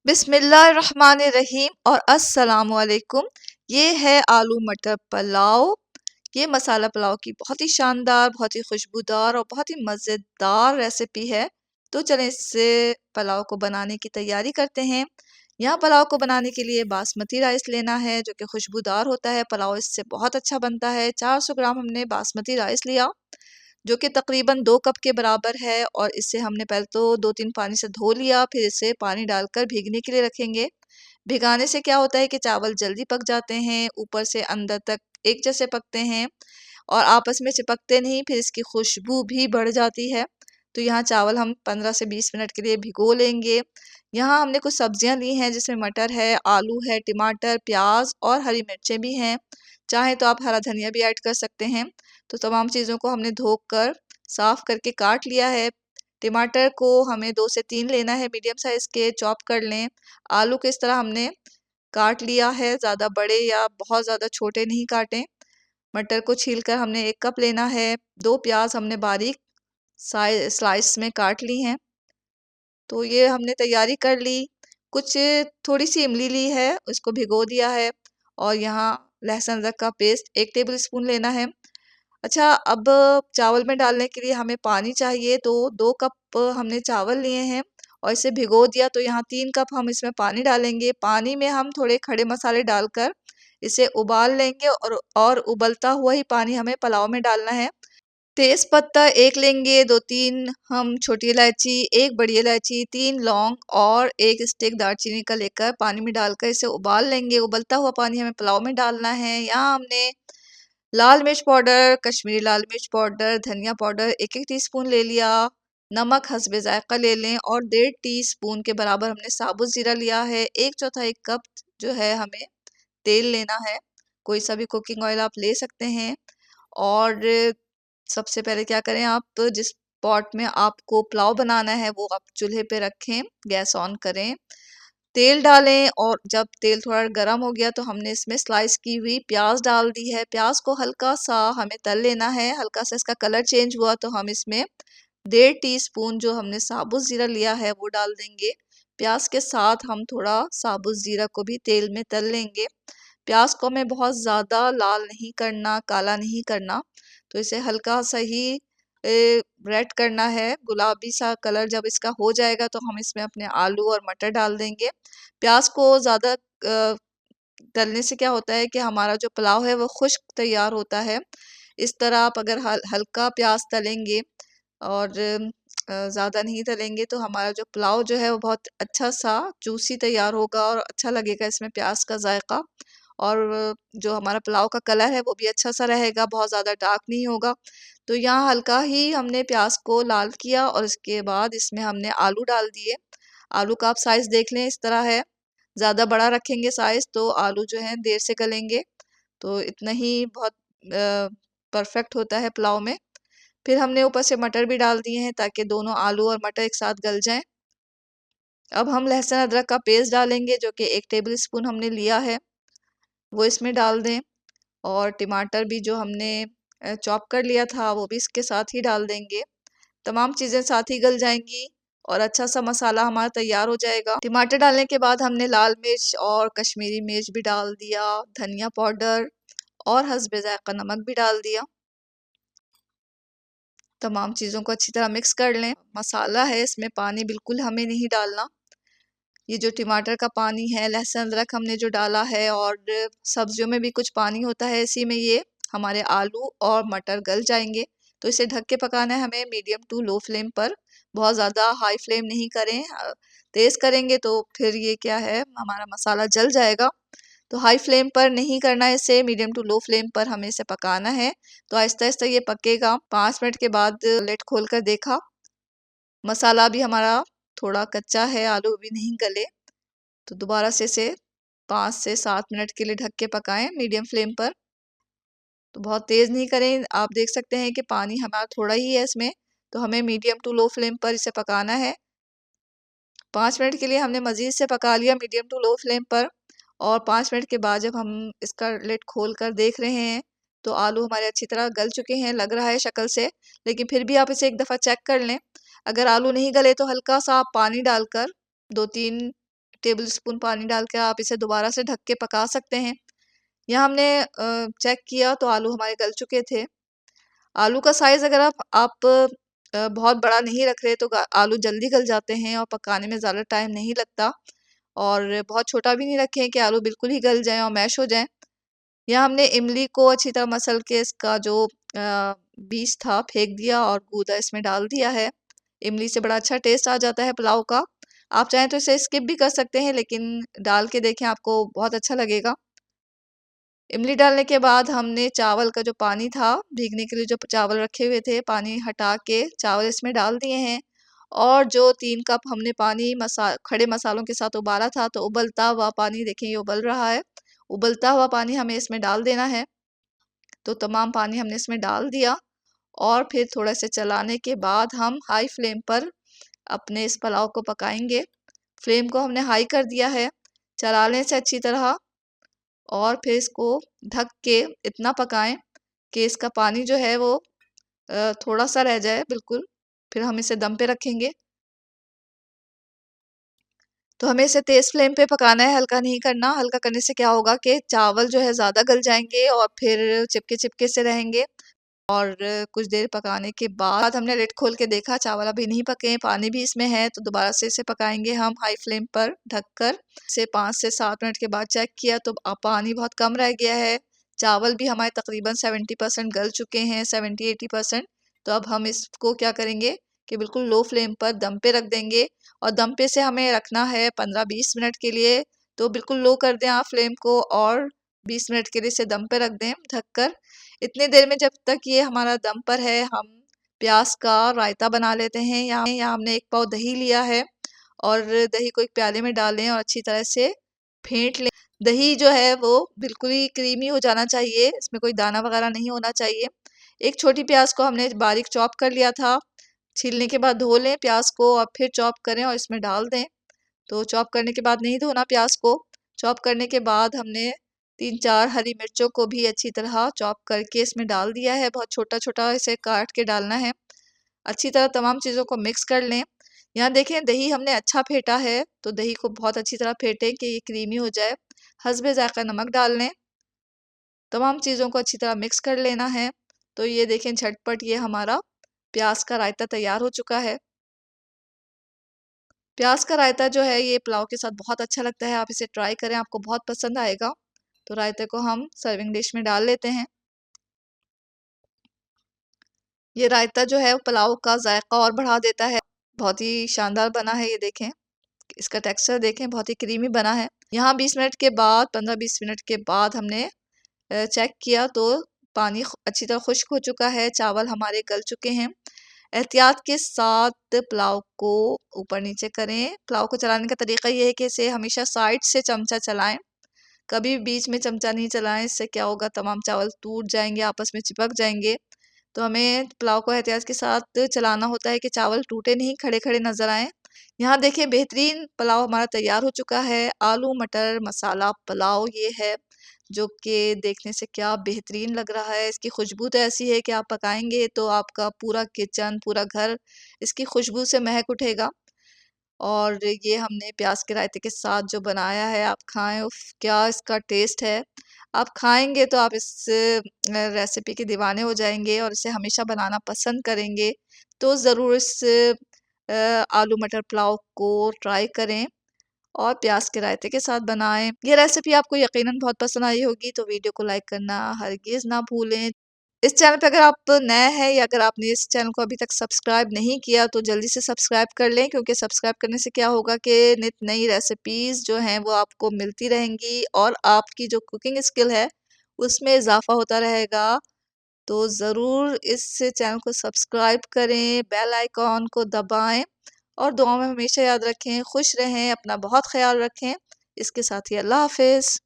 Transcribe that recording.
बिस्मिल्लाहिर्रहमानिर्रहीम और अस्सलाम वालेकुम। ये है आलू मटर पुलाव। ये मसाला पुलाव की बहुत ही शानदार, बहुत ही खुशबूदार और बहुत ही मज़ेदार रेसिपी है। तो चलें इससे पुलाव को बनाने की तैयारी करते हैं। यहाँ पुलाव को बनाने के लिए बासमती राइस लेना है जो कि खुशबूदार होता है। पुलाव इससे बहुत अच्छा बनता है। 400 ग्राम हमने बासमती राइस लिया जो कि तकरीबन 2 कप के बराबर है, और इसे हमने पहले तो 2-3 पानी से धो लिया, फिर इसे पानी डालकर भीगने के लिए रखेंगे। भिगाने से क्या होता है कि चावल जल्दी पक जाते हैं, ऊपर से अंदर तक एक जैसे पकते हैं और आपस में चिपकते नहीं, फिर इसकी खुशबू भी बढ़ जाती है। तो यहाँ चावल हम 15 से 20 मिनट के लिए भिगो लेंगे। यहाँ हमने कुछ सब्जियां ली हैं जिसमें मटर है, आलू है, टमाटर, प्याज और हरी मिर्चें भी हैं। चाहे तो आप हरा धनिया भी ऐड कर सकते हैं। तो तमाम चीज़ों को हमने धोकर साफ करके काट लिया है। टमाटर को हमें 2 से 3 लेना है, मीडियम साइज़ के चॉप कर लें। आलू को इस तरह हमने काट लिया है, ज़्यादा बड़े या बहुत ज़्यादा छोटे नहीं काटें। मटर को छीलकर हमने 1 कप लेना है। 2 प्याज हमने बारीक स्लाइस में काट ली हैं। तो ये हमने तैयारी कर ली। कुछ थोड़ी सी इमली ली है, उसको भिगो दिया है। और यहाँ लहसुन अदरक का पेस्ट 1 टेबल स्पून लेना है। अच्छा, अब चावल में डालने के लिए हमें पानी चाहिए, तो 2 कप हमने चावल लिए हैं और इसे भिगो दिया, तो यहाँ 3 कप हम इसमें पानी डालेंगे। पानी में हम थोड़े खड़े मसाले डालकर इसे उबाल लेंगे, और उबलता हुआ ही पानी हमें पुलाव में डालना है। तेज पत्ता 1 लेंगे, 2-3 हम छोटी इलायची, 1 बड़ी इलायची, 3 लौंग और 1 स्टिक दालचीनी का लेकर पानी में डालकर इसे उबाल लेंगे। उबलता हुआ पानी हमें पुलाव में डालना है। यहाँ हमने लाल मिर्च पाउडर, कश्मीरी लाल मिर्च पाउडर, धनिया पाउडर 1-1 टीस्पून ले लिया। नमक हस्बे ज़ायक़ा ले लें, और 1.5 टीस्पून के बराबर हमने साबुत ज़ीरा लिया है। 1/4 कप जो है हमें तेल लेना है। कोई सा भी कुकिंग ऑयल आप ले सकते हैं। और सबसे पहले क्या करें, आप जिस पॉट में आपको पुलाव बनाना है वो आप चूल्हे पे रखें, गैस ऑन करें, तेल डालें, और जब तेल थोड़ा गर्म हो गया तो हमने इसमें स्लाइस की हुई प्याज डाल दी है। प्याज को हल्का सा हमें तल लेना है। हल्का सा इसका कलर चेंज हुआ तो हम इसमें 1.5 टीस्पून जो हमने साबुत ज़ीरा लिया है वो डाल देंगे। प्याज के साथ हम थोड़ा साबुत ज़ीरा को भी तेल में तल लेंगे। प्याज को हमें बहुत ज़्यादा लाल नहीं करना, काला नहीं करना, तो इसे हल्का सा ही रेड करना है। गुलाबी सा कलर जब इसका हो जाएगा तो हम इसमें अपने आलू और मटर डाल देंगे। प्याज को ज़्यादा तलने से क्या होता है कि हमारा जो पुलाव है वो खुश्क तैयार होता है। इस तरह आप अगर हल्का प्याज तलेंगे और ज़्यादा नहीं तलेंगे तो हमारा जो पुलाव जो है वो बहुत अच्छा सा जूसी तैयार होगा और अच्छा लगेगा इसमें प्याज का जायका। और जो हमारा पुलाव का कलर है वो भी अच्छा सा रहेगा, बहुत ज़्यादा डार्क नहीं होगा। तो यहाँ हल्का ही हमने प्याज को लाल किया और इसके बाद इसमें हमने आलू डाल दिए। आलू का आप साइज़ देख लें, इस तरह है। ज़्यादा बड़ा रखेंगे साइज़ तो आलू जो है देर से गलेंगे, तो इतना ही बहुत परफेक्ट होता है पुलाव में। फिर हमने ऊपर से मटर भी डाल दिए हैं ताकि दोनों आलू और मटर एक साथ गल जाएं। अब हम लहसुन अदरक का पेस्ट डालेंगे जो कि 1 टेबल स्पून हमने लिया है, वो इसमें डाल दें। और टमाटर भी जो हमने चॉप कर लिया था वो भी इसके साथ ही डाल देंगे। तमाम चीज़ें साथ ही गल जाएंगी और अच्छा सा मसाला हमारा तैयार हो जाएगा। टमाटर डालने के बाद हमने लाल मिर्च और कश्मीरी मिर्च भी डाल दिया, धनिया पाउडर और हस्बे ज़ायक़ा नमक भी डाल दिया। तमाम चीज़ों को अच्छी तरह मिक्स कर लें। मसाला है, इसमें पानी बिल्कुल हमें नहीं डालना। ये जो टमाटर का पानी है, लहसुन अदरक हमने जो डाला है, और सब्जियों में भी कुछ पानी होता है, इसी में ये हमारे आलू और मटर गल जाएंगे। तो इसे ढक के पकाना है हमें मीडियम टू लो फ्लेम पर। बहुत ज़्यादा हाई फ्लेम नहीं करें, तेज़ करेंगे तो फिर ये क्या है, हमारा मसाला जल जाएगा। तो हाई फ्लेम पर नहीं करना है इसे, मीडियम टू लो फ्लेम पर हमें इसे पकाना है। तो आहिस्ता आहिस्ता ये पकेगा। 5 मिनट के बाद लिड खोल कर देखा, मसाला भी हमारा थोड़ा कच्चा है, आलू भी नहीं गले। तो दोबारा से इसे 5 से 7 मिनट के लिए ढक के पकाएं मीडियम फ्लेम पर। तो बहुत तेज़ नहीं करें। आप देख सकते हैं कि पानी हमारा थोड़ा ही है इसमें, तो हमें मीडियम टू लो फ्लेम पर इसे पकाना है। 5 मिनट के लिए हमने मज़ीद से पका लिया मीडियम टू लो फ्लेम पर। और 5 मिनट के बाद जब हम इसका लिड खोल कर देख रहे हैं तो आलू हमारे अच्छी तरह गल चुके हैं, लग रहा है शक्ल से। लेकिन फिर भी आप इसे एक दफ़ा चेक कर लें। अगर आलू नहीं गले तो हल्का सा आप पानी डालकर 2-3 टेबल स्पून पानी डाल के आप इसे दोबारा से ढक के पका सकते हैं। यहाँ हमने चेक किया तो आलू हमारे गल चुके थे। आलू का साइज़ अगर आप बहुत बड़ा नहीं रख रहे तो आलू जल्दी गल जाते हैं और पकाने में ज़्यादा टाइम नहीं लगता। और बहुत छोटा भी नहीं रखें कि आलू बिल्कुल ही गल जाएँ और मैश हो जाएँ। यहाँ हमने इमली को अच्छी तरह मसल के इसका जो बीज था फेंक दिया और गूदा इसमें डाल दिया है। इमली से बड़ा अच्छा टेस्ट आ जाता है पुलाव का। आप चाहें तो इसे स्किप भी कर सकते हैं, लेकिन डाल के देखें, आपको बहुत अच्छा लगेगा। इमली डालने के बाद हमने चावल का जो पानी था भीगने के लिए, जो चावल रखे हुए थे, पानी हटा के चावल इसमें डाल दिए हैं। और जो 3 कप हमने पानी खड़े मसालों के साथ उबाला था, तो उबलता हुआ पानी देखें, ये उबल रहा है। उबलता हुआ पानी हमें इसमें डाल देना है। तो तमाम पानी हमने इसमें डाल दिया और फिर थोड़ा से चलाने के बाद हम हाई फ्लेम पर अपने इस पुलाव को पकाएंगे। फ्लेम को हमने हाई कर दिया है, चलाने से अच्छी तरह, और फिर इसको ढक के इतना पकाएं कि इसका पानी जो है वो थोड़ा सा रह जाए बिल्कुल। फिर हम इसे दम पे रखेंगे। तो हमें इसे तेज़ फ्लेम पे पकाना है, हल्का नहीं करना। हल्का करने से क्या होगा कि चावल जो है ज़्यादा गल जाएंगे और फिर चिपके चिपके से रहेंगे। और कुछ देर पकाने के बाद हमने लिड खोल के देखा, चावल अभी नहीं पके हैं, पानी भी इसमें है। तो दोबारा से इसे पकाएंगे हम हाई फ्लेम पर ढककर। इसे 5 से 7 मिनट के बाद चेक किया तो पानी बहुत कम रह गया है। चावल भी हमारे तकरीबन 70% गल चुके हैं, 70-80%। तो अब हम इसको क्या करेंगे कि बिल्कुल लो फ्लेम पर दम पे रख देंगे। और दम पे से हमें रखना है 15-20 मिनट के लिए। तो बिल्कुल लो कर दें आप फ्लेम को और 20 मिनट के लिए इसे दम पे रख दें ढककर। इतने देर में जब तक ये हमारा दम पर है, हम प्याज का रायता बना लेते हैं। यहाँ हमने 1 पाव दही लिया है और दही को एक प्याले में डालें और अच्छी तरह से फेंट लें। दही जो है वो बिल्कुल ही क्रीमी हो जाना चाहिए, इसमें कोई दाना वगैरह नहीं होना चाहिए। एक छोटी प्याज को हमने बारीक चॉप कर लिया था। छीलने के बाद धो लें प्याज को और फिर चॉप करें और इसमें डाल दें। तो चॉप करने के बाद नहीं धोना प्याज को। चॉप करने के बाद हमने 3-4 हरी मिर्चों को भी अच्छी तरह चॉप करके इसमें डाल दिया है। बहुत छोटा छोटा इसे काट के डालना है। अच्छी तरह तमाम चीज़ों को मिक्स कर लें। यहाँ देखें दही हमने अच्छा फेंटा है, तो दही को बहुत अच्छी तरह फेंटें कि ये क्रीमी हो जाए। हस्बे ज़ायक़ा नमक डाल लें। तमाम चीज़ों को अच्छी तरह मिक्स कर लेना है। तो ये देखें झटपट ये हमारा प्याज का रायता तैयार हो चुका है। प्याज का रायता जो है ये पुलाव के साथ बहुत अच्छा लगता है। आप इसे ट्राई करें, आपको बहुत पसंद आएगा। तो रायते को हम सर्विंग डिश में डाल लेते हैं। ये रायता जो है पुलाव का जायका और बढ़ा देता है। बहुत ही शानदार बना है, ये देखें, इसका टेक्सचर देखें, बहुत ही क्रीमी बना है। यहाँ 20 मिनट के बाद, 15-20 मिनट के बाद हमने चेक किया तो पानी अच्छी तरह खुश्क हो चुका है, चावल हमारे गल चुके हैं। एहतियात के साथ पुलाव को ऊपर नीचे करें। पुलाव को चलाने का तरीका ये है कि इसे हमेशा साइड से चमचा चलाएं, कभी बीच में चमचा नहीं चलाएं। इससे क्या होगा, तमाम चावल टूट जाएंगे, आपस में चिपक जाएंगे। तो हमें पुलाव को एहतियात के साथ चलाना होता है कि चावल टूटे नहीं, खड़े खड़े नजर आए। यहाँ देखिए बेहतरीन पुलाव हमारा तैयार हो चुका है। आलू मटर मसाला पुलाव ये है, जो कि देखने से क्या बेहतरीन लग रहा है। इसकी खुशबू तो ऐसी है कि आप पकाएंगे तो आपका पूरा किचन, पूरा घर इसकी खुशबू से महक उठेगा। और ये हमने प्याज के रायते के साथ जो बनाया है, आप खाएं, उफ क्या इसका टेस्ट है। आप खाएंगे तो आप इस रेसिपी के दीवाने हो जाएंगे और इसे हमेशा बनाना पसंद करेंगे। तो ज़रूर इस आलू मटर पुलाव को ट्राई करें और प्याज के रायते के साथ बनाएं। ये रेसिपी आपको यकीनन बहुत पसंद आई होगी, तो वीडियो को लाइक करना हरगिज़ ना भूलें। इस चैनल पे अगर आप नए हैं या अगर आपने इस चैनल को अभी तक सब्सक्राइब नहीं किया तो जल्दी से सब्सक्राइब कर लें, क्योंकि सब्सक्राइब करने से क्या होगा कि नित नई रेसिपीज़ जो हैं वो आपको मिलती रहेंगी और आपकी जो कुकिंग स्किल है उसमें इजाफा होता रहेगा। तो ज़रूर इस चैनल को सब्सक्राइब करें, बेल आइकॉन को दबाएं और दुआ में हमेशा याद रखें। खुश रहें, अपना बहुत ख्याल रखें। इसके साथ ही अल्लाह हाफिज़।